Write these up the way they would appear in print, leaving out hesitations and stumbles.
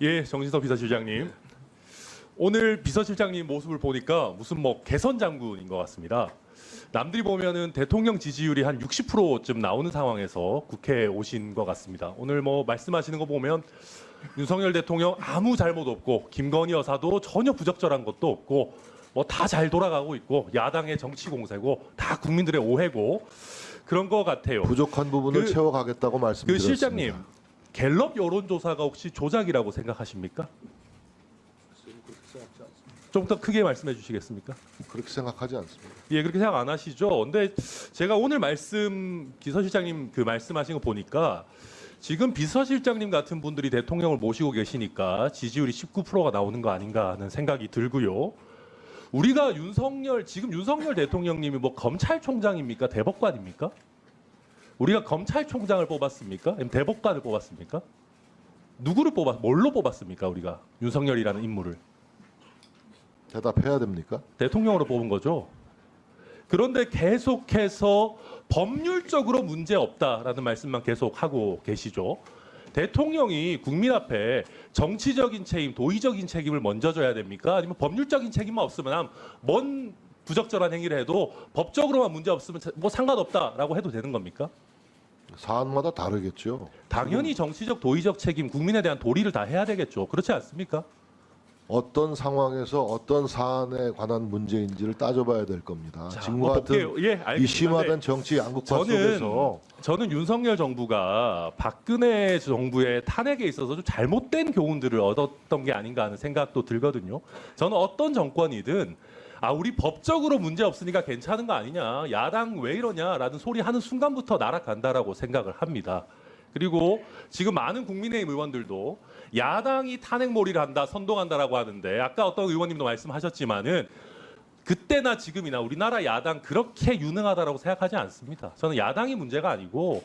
예, 정진석 비서실장님. 오늘 비서실장님 모습을 보니까 무슨 뭐 개선 장군인 것 같습니다. 남들이 보면은 대통령 지지율이 한 60%쯤 나오는 상황에서 국회에 오신 것 같습니다. 오늘 뭐 말씀하시는 거 보면 윤석열 대통령 아무 잘못 없고 김건희 여사도 전혀 부적절한 것도 없고 뭐 다 잘 돌아가고 있고 야당의 정치 공세고 다 국민들의 오해고 그런 것 같아요. 부족한 부분을 채워가겠다고 그 말씀드렸습니다. 실장님, 갤럽 여론조사가 혹시 조작이라고 생각하십니까? 좀 더 크게 말씀해 주시겠습니까? 그렇게 생각하지 않습니다. 예, 그렇게 생각 안 하시죠? 근데 제가 오늘 비서실장님 그 말씀하신 거 보니까 지금 비서실장님 같은 분들이 대통령을 모시고 계시니까 지지율이 19%가 나오는 거 아닌가 하는 생각이 들고요. 우리가 지금 윤석열 대통령님이 뭐 검찰총장입니까? 대법관입니까? 우리가 검찰총장을 뽑았습니까? 아니면 대법관을 뽑았습니까? 뭘로 뽑았습니까? 우리가 윤석열이라는 인물을. 대답해야 됩니까? 대통령으로 뽑은 거죠. 그런데 계속해서 법률적으로 문제 없다라는 말씀만 계속 하고 계시죠. 대통령이 국민 앞에 정치적인 책임, 도의적인 책임을 먼저 져야 됩니까? 아니면 법률적인 책임만 없으면 뭔 부적절한 행위를 해도 법적으로만 문제 없으면 뭐 상관없다라고 해도 되는 겁니까? 사안마다 다르겠죠. 당연히 정치적, 도의적 책임, 국민에 대한 도리를 다 해야 되겠죠. 그렇지 않습니까? 어떤 상황에서 어떤 사안에 관한 문제인지를 따져봐야 될 겁니다. 자, 지금과 뭐 같은 볼게요. 예, 알겠습니다. 이 심화된 정치 양극화 속에서 저는 윤석열 정부가 박근혜 정부의 탄핵에 있어서 좀 잘못된 교훈들을 얻었던 게 아닌가 하는 생각도 들거든요. 저는 어떤 정권이든 우리 법적으로 문제 없으니까 괜찮은 거 아니냐, 야당 왜 이러냐라는 소리 하는 순간부터 날아간다라고 생각을 합니다. 그리고 지금 많은 국민의힘 의원들도 야당이 탄핵몰이를 한다, 선동한다라고 하는데 아까 어떤 의원님도 말씀하셨지만은 그때나 지금이나 우리나라 야당 그렇게 유능하다라고 생각하지 않습니다. 저는 야당이 문제가 아니고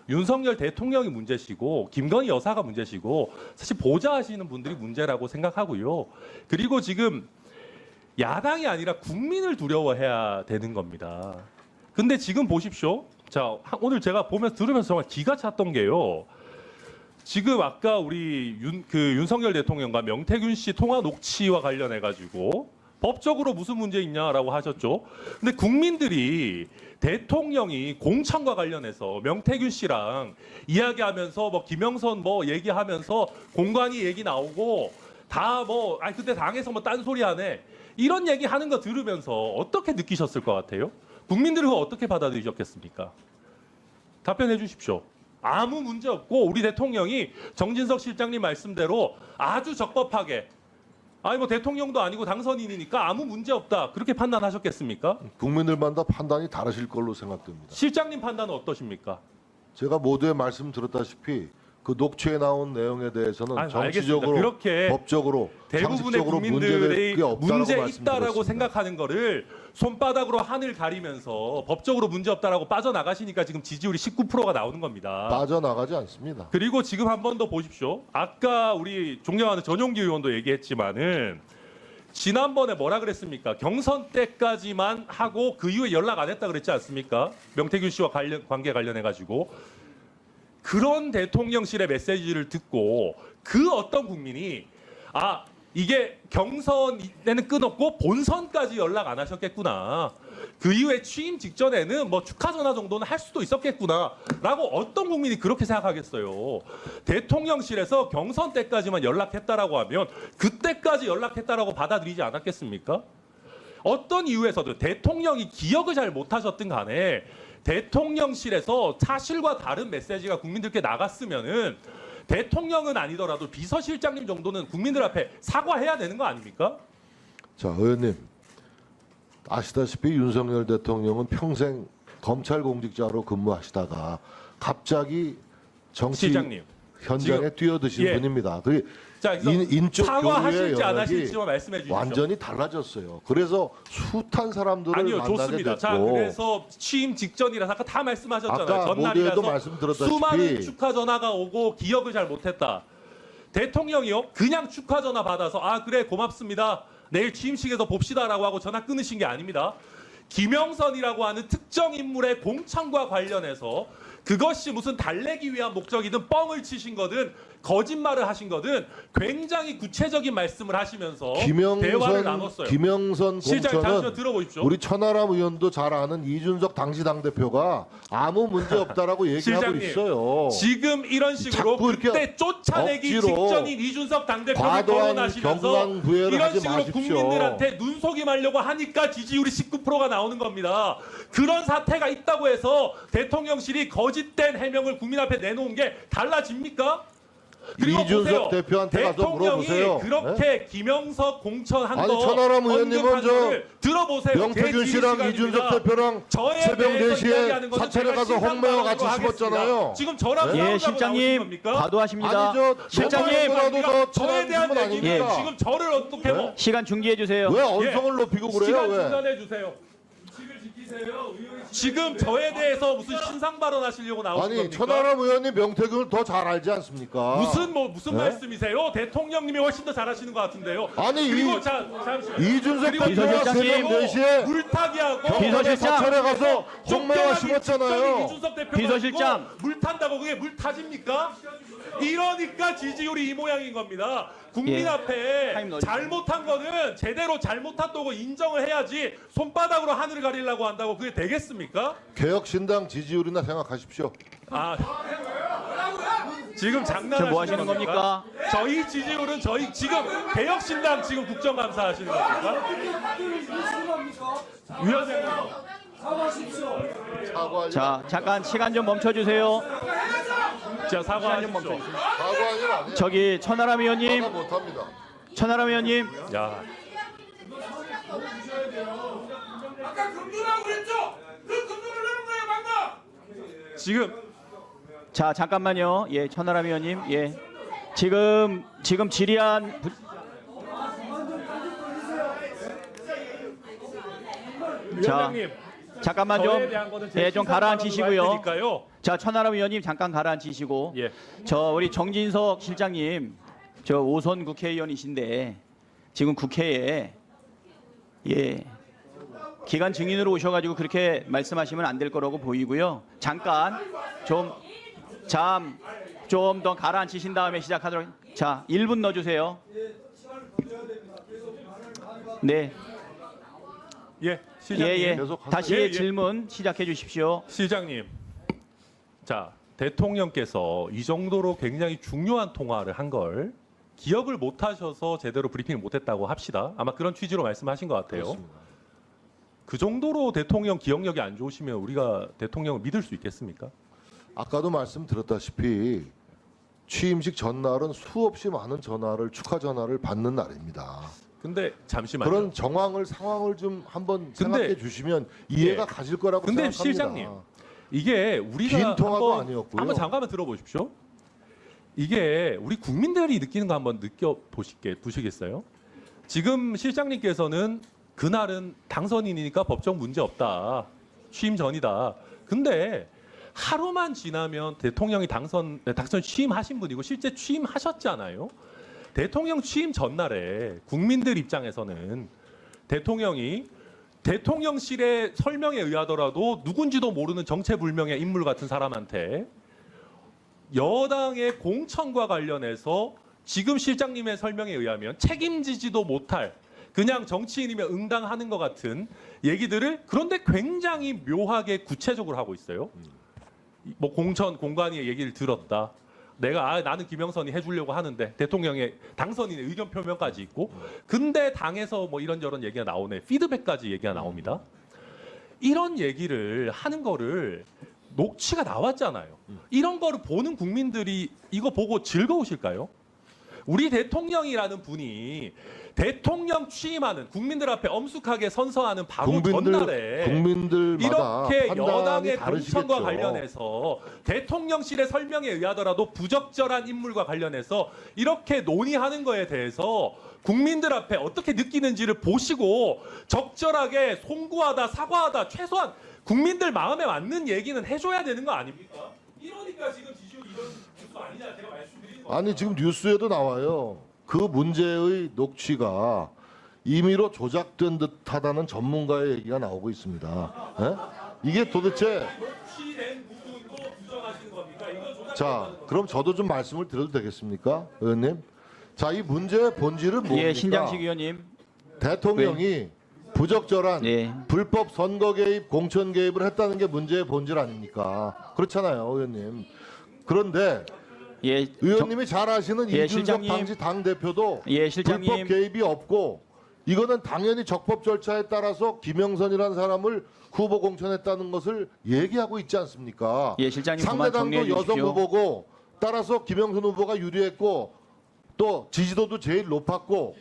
윤석열 대통령이 문제시고 김건희 여사가 문제시고 사실 보좌하시는 분들이 문제라고 생각하고요. 그리고 지금 야당이 아니라 국민을 두려워해야 되는 겁니다. 근데 지금 보십시오. 자, 오늘 제가 들으면서 정말 기가 찼던 게요. 지금 아까 우리 윤석열 대통령과 명태균 씨 통화 녹취와 관련해 가지고 법적으로 무슨 문제 있냐라고 하셨죠. 근데 국민들이 대통령이 공천과 관련해서 명태균 씨랑 이야기하면서 뭐 김영선 뭐 얘기하면서 공관위 얘기 나오고 다 뭐 그때 당에서 뭐 딴소리 하네. 이런 얘기 하는 거 들으면서 어떻게 느끼셨을 것 같아요? 국민들은 어떻게 받아들이셨겠습니까? 답변해 주십시오. 아무 문제 없고 우리 대통령이 정진석 실장님 말씀대로 아주 적법하게 뭐 대통령도 아니고 당선인이니까 아무 문제 없다. 그렇게 판단하셨겠습니까? 국민들마다 판단이 다르실 걸로 생각됩니다. 실장님 판단은 어떠십니까? 제가 모두의 말씀 들었다시피 그 녹취에 나온 내용에 대해서는 정치적으로, 그렇게 법적으로, 대부분의 상식적으로 국민들이 문제 있다라고 말씀드렸습니다. 생각하는 거를 손바닥으로 하늘 가리면서 법적으로 문제 없다라고 빠져나가시니까 지금 지지율이 19%가 나오는 겁니다. 빠져나가지 않습니다. 그리고 지금 한 번 더 보십시오. 아까 우리 존경하는 전용기 의원도 얘기했지만은 지난번에 뭐라 그랬습니까? 경선 때까지만 하고 그 이후에 연락 안 했다 그랬지 않습니까? 명태균 씨와 관계 관련해 가지고 그런 대통령실의 메시지를 듣고 그 어떤 국민이 이게 경선에는 끊었고 본선까지 연락 안 하셨겠구나. 그 이후에 취임 직전에는 뭐 축하 전화 정도는 할 수도 있었겠구나라고 어떤 국민이 그렇게 생각하겠어요. 대통령실에서 경선 때까지만 연락했다라고 하면 그때까지 연락했다라고 받아들이지 않았겠습니까? 어떤 이유에서든 대통령이 기억을 잘 못하셨든 간에 대통령실에서 사실과 다른 메시지가 국민들께 나갔으면은 대통령은 아니더라도 비서실장님 정도는 국민들 앞에 사과해야 되는 거 아닙니까? 자, 의원님 아시다시피 윤석열 대통령은 평생 검찰 공직자로 근무하시다가 갑자기 정치 실장님, 현장에 뛰어드신 분입니다. 그 인적 교류의 사과하실지 안 영역이 하실지만 말씀해 주십시오. 완전히 달라졌어요. 그래서 숱한 사람들을 아니요, 만나게 좋습니다. 됐고 자, 그래서 취임 직전이라서 아까 다 말씀하셨잖아요. 아까 전날이라서 모두에도 말씀드렸다시피 수많은 축하 전화가 오고 기억을 잘 못했다. 대통령이요, 그냥 축하 전화 받아서 그래 고맙습니다. 내일 취임식에서 봅시다라고 하고 전화 끊으신 게 아닙니다. 김영선이라고 하는 특정 인물의 공천과 관련해서 그것이 무슨 달래기 위한 목적이든 뻥을 치신 거든 거짓말을 하신 거든 굉장히 구체적인 말씀을 하시면서 대화를 나눴어요. 김영선 실장님 잠시만 공천은 들어보십시오. 우리 천하람 의원도 잘 아는 이준석 당시 당대표가 아무 문제 없다라고 얘기하고 실장님, 있어요. 지금 이런 식으로 자꾸 이렇게 그때 쫓아내기 억지로 직전인 이준석 당대표를 과도한 거론하시면서 경랑부회를 이런 하지 식으로 마십시오. 국민들한테 눈속임하려고 하니까 지지율이 19%가 나오는 겁니다. 그런 사태가 있다고 해서 대통령실이 거짓된 해명을 국민 앞에 내놓은 게 달라집니까? 그리고 이준석 보세요. 대표한테 가서 대통령이 물어보세요. 그렇게 김영석 공천한 아니, 거 천하람 의원님은 언급한 저 거를 들어보세요. 명태균 제 씨랑 지휘 이준석 시간입니다. 대표랑 저에 새벽 대해서 4시에 이야기하는 것은 사찰에 제가 가서 홍매화 같이 하겠습니다. 심었잖아요. 지금 저랑 네? 싸우자고 예, 나오신 실장님 겁니까? 과도하십니다. 아니 저 실장님, 너무나도 더 저에 대한 질문 얘기는 아닙니까? 지금 저를 어떻게 뭐 시간 중지해 주세요. 왜 언성을 높이고 그래요? 시간 왜? 중단해 주세요. 지금 저에 대해서 무슨 신상 발언하시려고 나오신 아니 겁니까? 천하람 의원님 명태균을 더 잘 알지 않습니까? 무슨 네? 말씀이세요? 대통령님이 훨씬 더 잘하시는 것 같은데요. 아니 그리고 잠시만. 이준석 그리고 대표가 비서실장님, 새벽 4시에 물타기하고 경찰에 비서실장. 사찰에 가서 홍매화 쫓겨나기 심었잖아요. 직전인 이준석 대표가 비서실장. 그거 물 탄다고 그게 물 타집니까? 이러니까 지지율이 이 모양인 겁니다. 국민 예. 앞에 타임 넣어주세요. 잘못한 거는 제대로 잘못했다고 인정을 해야지 손바닥으로 하늘을 가리려고 한다고 그게 되겠습니까? 개혁신당 지지율이나 생각하십시오. 아 지금 장난하시는 저 뭐 하시는 겁니까? 저희 지지율은 저희 지금 개혁신당 지금 국정감사 하시는 겁니까? 위원장님 사과하지 자, 잠깐 시간 좀 멈춰 주세요. 자 사과하십시오. 사과하지 아니에요. 저기 천하람 의원님, 사과 못합니다. 천하람 의원님. 야 아까 금주라고 그랬죠? 그 금주를 내는 거예요 방금. 지금 자, 잠깐만요. 예, 천하람 의원님. 예. 지금 질의한 위원장님 잠깐만 저에 대한 거는 제 좀 신상 가라앉히시고요. 발언으로 할 테니까요. 자, 천하람 의원님 잠깐 가라앉히시고. 예. 저 우리 정진석 실장님, 저 5선 국회의원이신데 지금 국회에 기간 증인으로 오셔가지고 그렇게 말씀하시면 안 될 거라고 보이고요. 잠깐 좀 더 가라앉히신 다음에 시작하도록. 자, 1분 넣어주세요. 네, 예, 시장님. 예. 계속 다시 예, 예. 질문 시작해 주십시오. 시장님. 자, 대통령께서 이 정도로 굉장히 중요한 통화를 한 걸 기억을 못 하셔서 제대로 브리핑을 못 했다고 합시다. 아마 그런 취지로 말씀하신 것 같아요. 그렇습니다. 그 정도로 대통령 기억력이 안 좋으시면 우리가 대통령을 믿을 수 있겠습니까? 아까도 말씀드렸다시피 취임식 전날은 수없이 많은 전화를 축하 전화를 받는 날입니다. 근데 잠시만요. 그런 상황을 좀 한번 생각해 주시면 이해가 예. 가실 거라고 근데 생각합니다. 실장님, 이게 우리가 긴 통화도 한번, 아니었고요. 한번 잠깐만 들어보십시오. 이게 우리 국민들이 느끼는 거 한번 보시겠어요? 지금 실장님께서는 그날은 당선인이니까 법적 문제 없다. 취임 전이다. 근데 하루만 지나면 대통령이 당선 취임하신 분이고 실제 취임하셨잖아요. 대통령 취임 전날에 국민들 입장에서는 대통령이 대통령실의 설명에 의하더라도 누군지도 모르는 정체불명의 인물 같은 사람한테 여당의 공천과 관련해서 지금 실장님의 설명에 의하면 책임지지도 못할 그냥 정치인이면 응당하는 것 같은 얘기들을 그런데 굉장히 묘하게 구체적으로 하고 있어요. 뭐 공천 공관위의 얘기를 들었다. 내가 나는 김영선이 해주려고 하는데 대통령의 당선인의 의견 표명까지 있고 근데 당에서 뭐 이런저런 얘기가 나오네. 피드백까지 얘기가 나옵니다. 이런 얘기를 하는 거를 녹취가 나왔잖아요. 이런 거를 보는 국민들이 이거 보고 즐거우실까요? 우리 대통령이라는 분이 대통령 취임하는 국민들 앞에 엄숙하게 선서하는 바로 전날에 국민들마다 이렇게 판단이 여당의 다르시겠죠. 공천과 관련해서 대통령실의 설명에 의하더라도 부적절한 인물과 관련해서 이렇게 논의하는 거에 대해서 국민들 앞에 어떻게 느끼는지를 보시고 적절하게 송구하다 사과하다 최소한 국민들 마음에 맞는 얘기는 해줘야 되는 거 아닙니까? 이러니까 지금 지지율이 이런 뉴스 아니냐 제가 말씀드리는 거예요. 아니 지금 뉴스에도 나와요. 그 문제의 녹취가 임의로 조작된 듯하다는 전문가의 얘기가 나오고 있습니다. 예? 이게 도대체 녹취된 부분도 부정하다. 자, 그럼 저도 좀 말씀을 드려도 되겠습니까, 의원님? 자, 이 문제의 본질은 뭡니까? 예, 신장식 의원님. 대통령이 부적절한 예. 불법 선거 개입, 공천 개입을 했다는 게 문제의 본질 아닙니까? 그렇잖아요, 의원님. 그런데 예, 의원님이 잘 아시는 예, 이준석 실장님. 당시 당 대표도 예, 실장님. 불법 개입이 없고 이거는 당연히 적법 절차에 따라서 김영선이라는 사람을 후보 공천했다는 것을 얘기하고 있지 않습니까? 예, 실장님 그만 정리해 상대당도 여성 주십시오. 후보고 따라서 김영선 후보가 유리했고 또 지지도도 제일 높았고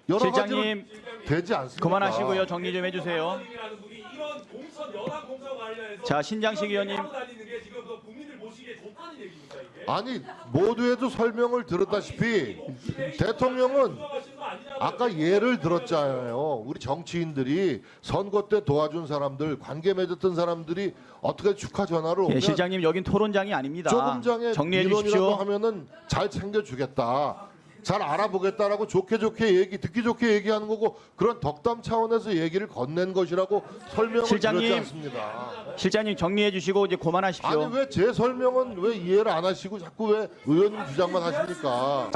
여러 실장님 가지로 되지 않습니까? 그만하시고요. 정리 좀 해주세요. 이라는 분이 이런 공천 연합 공천 관련해서 자, 신장식 의원님. 하고 다니는 게 지금 그 국민들 보시기에 좋다는 얘기입니까 이게? 아니 모두에도 설명을 들었다시피 대통령은 하시는 거 아니냐고요. 아까 예를 들었잖아요. 우리 정치인들이 선거 때 도와준 사람들, 관계 맺었던 사람들이 어떻게 축하 전화를 예, 오면 실장님 여긴 토론장이 아닙니다. 조금 전에 정리해 민원이라도 주십시오. 하면은 잘 챙겨주겠다. 잘 알아보겠다라고 좋게 듣기 좋게 얘기하는 거고 그런 덕담 차원에서 얘기를 건넨 것이라고 설명을 실장님. 드렸지 않습니다. 실장님 정리해 주시고 이제 그만하십시오. 아니 왜 제 설명은 왜 이해를 안 하시고 자꾸 왜 의원님 주장만 하십니까?